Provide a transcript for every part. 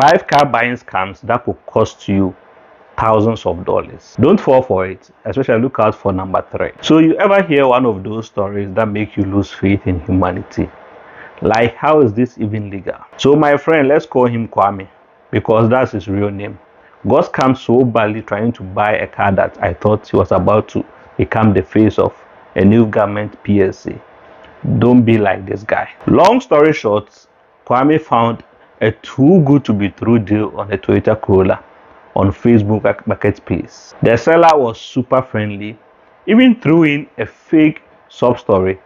5 car buying scams that could cost you thousands of dollars. Don't fall for it, especially look out for number 3. So you ever hear one of those stories that make you lose faith in humanity? Like, how is this even legal? So my friend, let's call him Kwame, because that's his real name. Got scammed so badly trying to buy a car that I thought he was about to become the face of a new government PSA. Don't be like this guy. Long story short, Kwame found a too good to be true deal on a Toyota Corolla on Facebook Marketplace. The seller was super friendly, even threw in a fake sub story,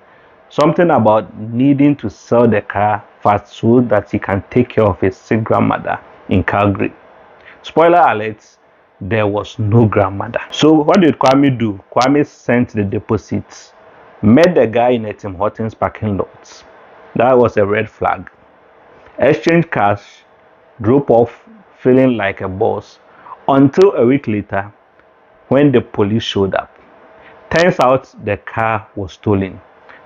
something about needing to sell the car fast so that he can take care of his sick grandmother in Calgary. Spoiler alert, there was no grandmother. So what did Kwame do? Kwame sent the deposits, met the guy in a Tim Hortons parking lot. That was a red flag. Exchanged cash, drove off feeling like a boss, until a week later when the police showed up. Turns out the car was stolen,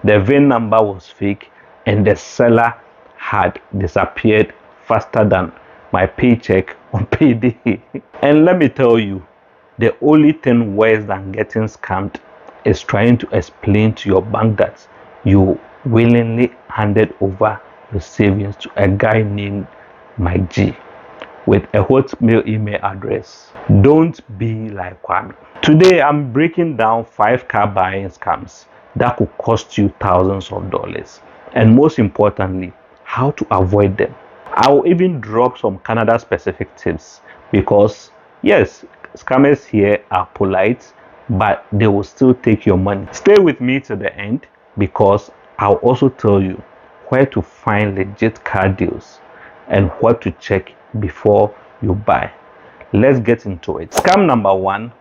the VIN number was fake, and the seller had disappeared faster than my paycheck on payday. And let me tell you, the only thing worse than getting scammed is trying to explain to your bank that you willingly handed over your savings to a guy named Mike G with a Hotmail email address. Don't be like Kwame. Today I'm breaking down 5 car buying scams that could cost you thousands of dollars, and most importantly, how to avoid them. I will even drop some Canada specific tips, because yes, scammers here are polite, but they will still take your money. Stay with me to the end, because I'll also tell you where to find legit car deals and what to check before you buy. Let's get into it. Scam number 1,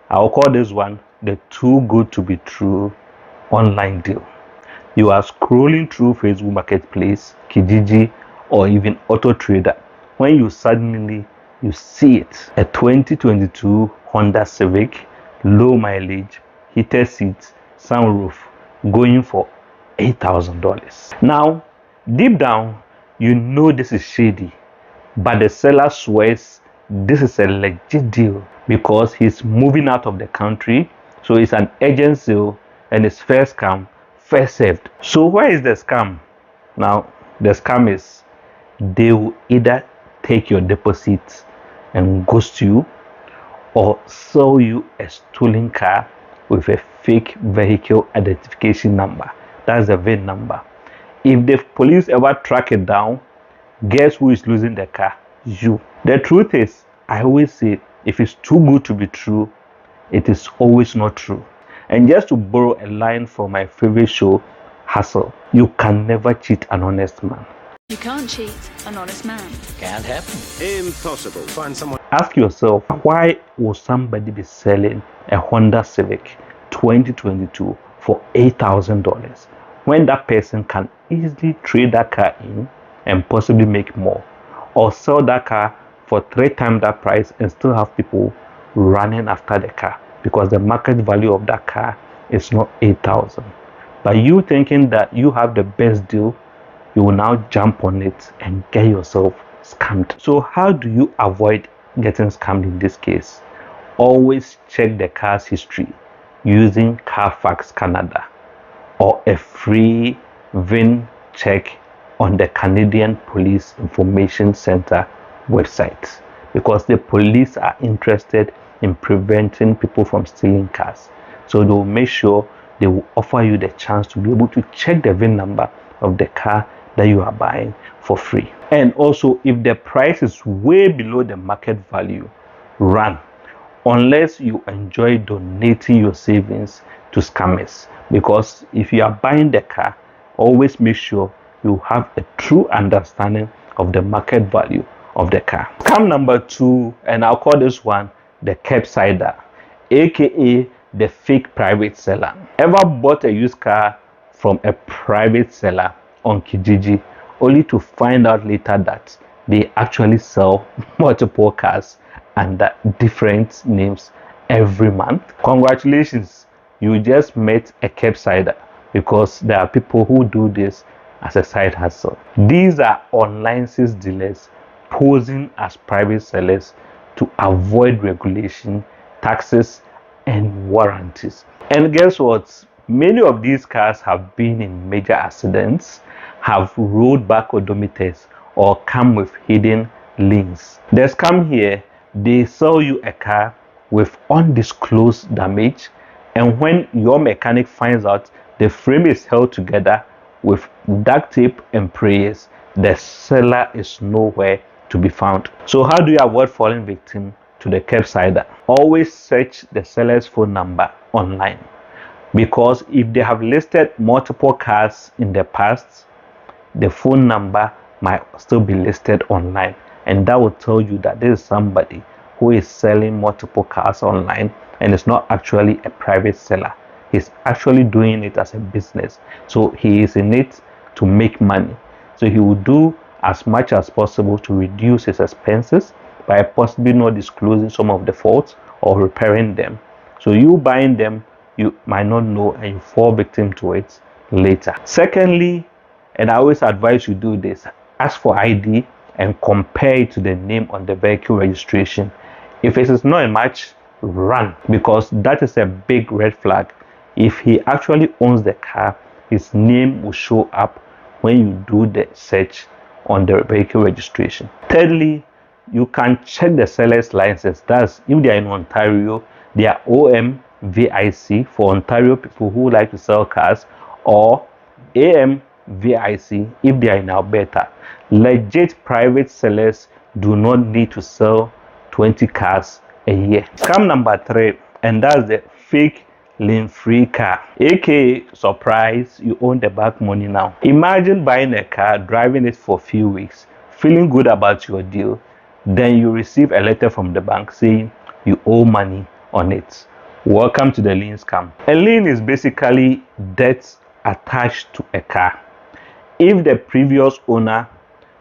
I'll call this one the too good to be true online deal. You are scrolling through Facebook Marketplace, Kijiji, or even Auto Trader when you suddenly see it. A 2022 Honda Civic, low mileage, heated seats, sunroof, going for $8,000. Now, deep down, you know this is shady, but the seller swears this is a legit deal because he's moving out of the country, so it's an urgent sale and it's first come, first served. So where is the scam? Now, the scam is they will either take your deposits and ghost you, or sell you a stolen car with a fake vehicle identification number. That's the VIN number. If the police ever track it down, guess who is losing the car? You. The truth is, I always say, if it's too good to be true, it is always not true. And just to borrow a line from my favorite show, Hustle, you can never cheat an honest man. You can't cheat an honest man. Can't happen. Impossible. Find someone. Ask yourself, why would somebody be selling a Honda Civic 2022 for $8,000 when that person can easily trade that car in and possibly make more, or sell that car for 3 times that price and still have people running after the car because the market value of that car is not $8,000? But you thinking that you have the best deal, you will now jump on it and get yourself scammed. So how do you avoid getting scammed in this case? Always check the car's history using Carfax Canada or a free VIN check on the Canadian Police Information Center website, because the police are interested in preventing people from stealing cars. So they will make sure they will offer you the chance to be able to check the VIN number of the car that you are buying for free. And also, if the price is way below the market value, run, unless you enjoy donating your savings to scammers. Because if you are buying the car, always make sure you have a true understanding of the market value of the car. Scam number 2, and I'll call this one the Curbsider, aka the fake private seller. Ever bought a used car from a private seller on Kijiji only to find out later that they actually sell multiple cars under different names every month? Congratulations, you just met a Curbsider, because there are people who do this as a side hustle. These are unlicensed dealers posing as private sellers to avoid regulation, taxes, and warranties. And guess what? Many of these cars have been in major accidents, have rollback odometers, or come with hidden liens. The scam here, they sell you a car with undisclosed damage, and when your mechanic finds out the frame is held together with duct tape and prayers, the seller is nowhere to be found. So how do you avoid falling victim to the Curbsider? Always search the seller's phone number online, because if they have listed multiple cars in the past, the phone number might still be listed online, and that will tell you that this is somebody who is selling multiple cars online and is not actually a private seller. He's actually doing it as a business, so he is in it to make money. So he will do as much as possible to reduce his expenses by possibly not disclosing some of the faults or repairing them. So you buying them, you might not know, and you fall victim to it later. Secondly, and I always advise you do this, ask for ID and compare it to the name on the vehicle registration. If it is not a match, run, because that is a big red flag. If he actually owns the car, his name will show up when you do the search on the vehicle registration. Thirdly, you can check the seller's license. That's if they are in Ontario, they are OMVIC for Ontario people who like to sell cars, or AMVIC if they are in Alberta. Legit private sellers do not need to sell 20 cars a year. Scam number 3, and that's the fake Lien-Free car, aka surprise, you own the back money now. Imagine buying a car, driving it for a few weeks, feeling good about your deal, then you receive a letter from the bank saying you owe money on it. Welcome to the lien scam. A lien is basically debt attached to a car. If the previous owner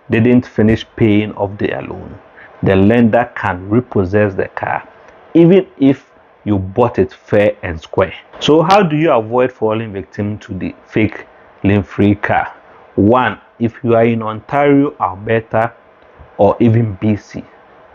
didn't finish paying off their loan, the lender can repossess the car, even if you bought it fair and square. So how do you avoid falling victim to the fake Lien-Free car? 1, if you are in Ontario, Alberta, or even BC,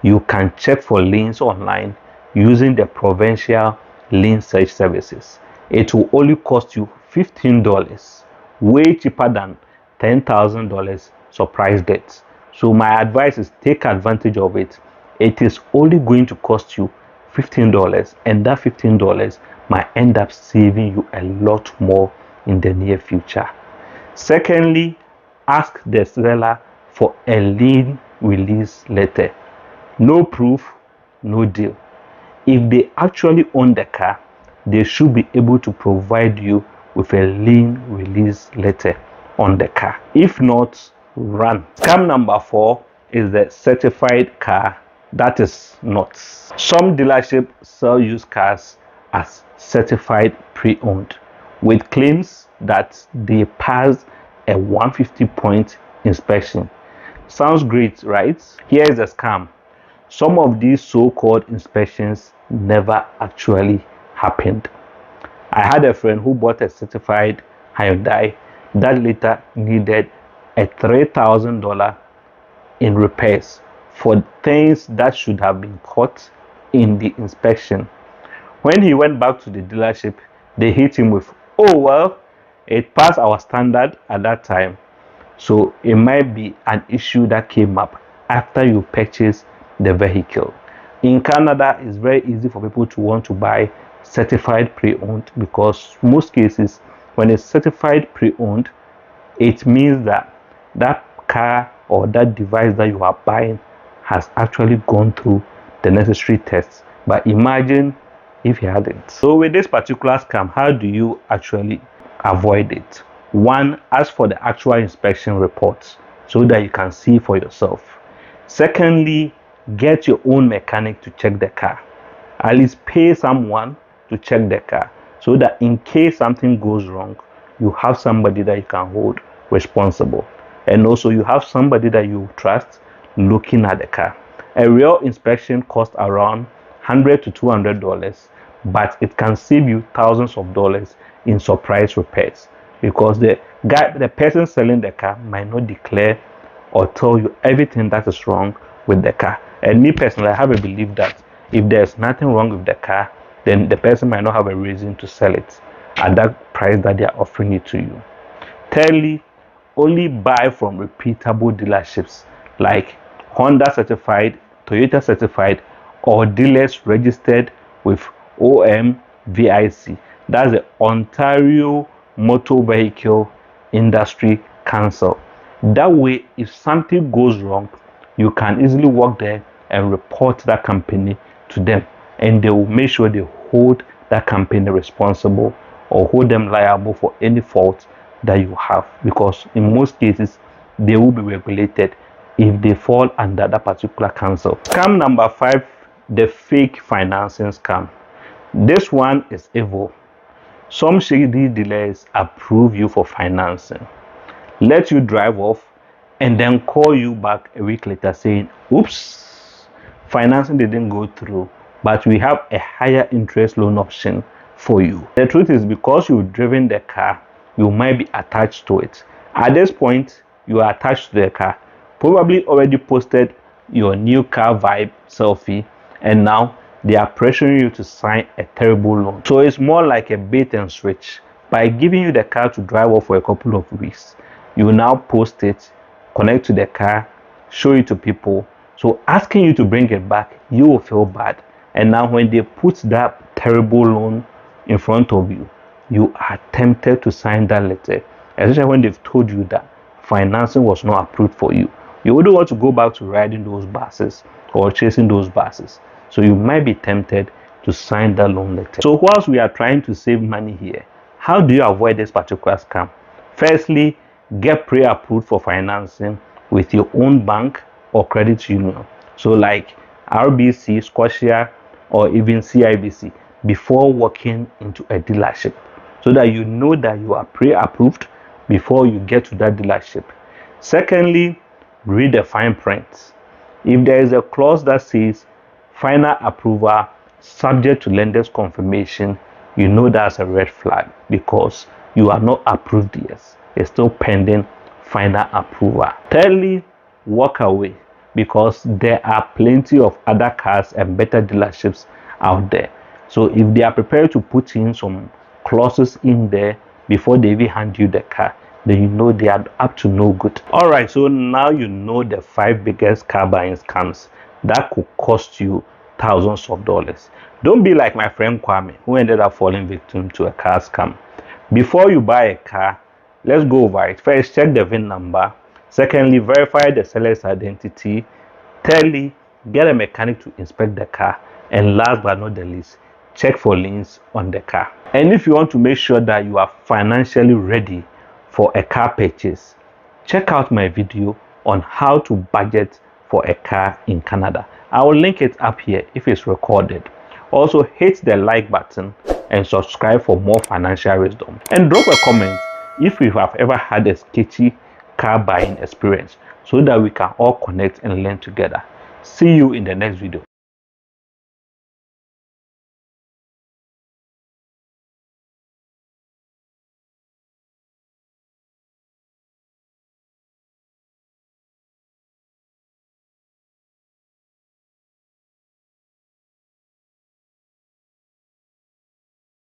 you can check for liens online using the provincial lien search services. It will only cost you $15, way cheaper than $10,000 surprise debt. So my advice is take advantage of it. It is only going to cost you $15, and that $15 might end up saving you a lot more in the near future. Secondly, ask the seller for a lien release letter. No proof, no deal. If they actually own the car, they should be able to provide you with a lien release letter on the car. If not, run. Scam number 4 is the certified car. That is not. Some dealerships sell used cars as certified pre-owned with claims that they passed a 150-point inspection. Sounds great, right? Here is the scam. Some of these so-called inspections never actually happened. I had a friend who bought a certified Hyundai that later needed a $3,000 in repairs for things that should have been caught in the inspection. When he went back to the dealership, they hit him with, "Oh well, it passed our standard at that time." So it might be an issue that came up after you purchase the vehicle. In Canada, it's very easy for people to want to buy certified pre-owned, because most cases when it's certified pre-owned, it means that that car or that device that you are buying has actually gone through the necessary tests. But imagine if you hadn't. So with this particular scam, how do you actually avoid it? 1, ask for the actual inspection reports so that you can see for yourself. Secondly, get your own mechanic to check the car. At least pay someone to check the car so that in case something goes wrong, you have somebody that you can hold responsible. And also you have somebody that you trust looking at the car. A real inspection costs around $100 to $200, but it can save you thousands of dollars in surprise repairs, because the person selling the car might not declare or tell you everything that is wrong with the car. And me personally, I have a belief that if there's nothing wrong with the car, then the person might not have a reason to sell it at that price that they are offering it to you. Thirdly, only buy from reputable dealerships like Honda certified, Toyota certified, or dealers registered with OMVIC. That's the Ontario Motor Vehicle Industry Council. That way, if something goes wrong, you can easily walk there and report that company to them, and they will make sure they hold that company responsible or hold them liable for any fault that you have, because in most cases they will be regulated if they fall under that particular council. Scam number 5, the fake financing scam. This one is evil. Some shady dealers approve you for financing, let you drive off, and then call you back a week later saying, oops, financing didn't go through, but we have a higher interest loan option for you. The truth is, because you've driven the car, you might be attached to it. At this point, you are attached to the car, probably already posted your new car vibe selfie, and now they are pressuring you to sign a terrible loan. So it's more like a bait and switch. By giving you the car to drive off for a couple of weeks, you now post it, connect to the car, show it to people. So asking you to bring it back, you will feel bad. And now when they put that terrible loan in front of you, you are tempted to sign that letter, especially when they've told you that financing was not approved for you. You wouldn't want to go back to riding those buses or chasing those buses. So you might be tempted to sign that loan letter. So whilst we are trying to save money here, how do you avoid this particular scam? Firstly, get pre-approved for financing with your own bank or credit union. So like RBC, Scotia, or even CIBC before walking into a dealership, so that you know that you are pre-approved before you get to that dealership. Secondly, read the fine print. If there is a clause that says final approval subject to lender's confirmation, you know that's a red flag, because you are not approved yet. It's still pending final approval. Thirdly, walk away, because there are plenty of other cars and better dealerships out there. So if they are prepared to put in some clauses in there before they even hand you the car, then you know they are up to no good. All right, so now you know the 5 biggest car buying scams that could cost you thousands of dollars. Don't be like my friend Kwame, who ended up falling victim to a car scam. Before you buy a car, let's go over it. First, check the VIN number. Secondly, verify the seller's identity. Thirdly, get a mechanic to inspect the car. And last but not the least, check for liens on the car. And if you want to make sure that you are financially ready for a car purchase, check out my video on how to budget for a car in Canada. I will link it up here if it's recorded. Also, hit the like button and subscribe for more financial wisdom. And drop a comment if you have ever had a sketchy car buying experience, so that we can all connect and learn together. See you in the next video.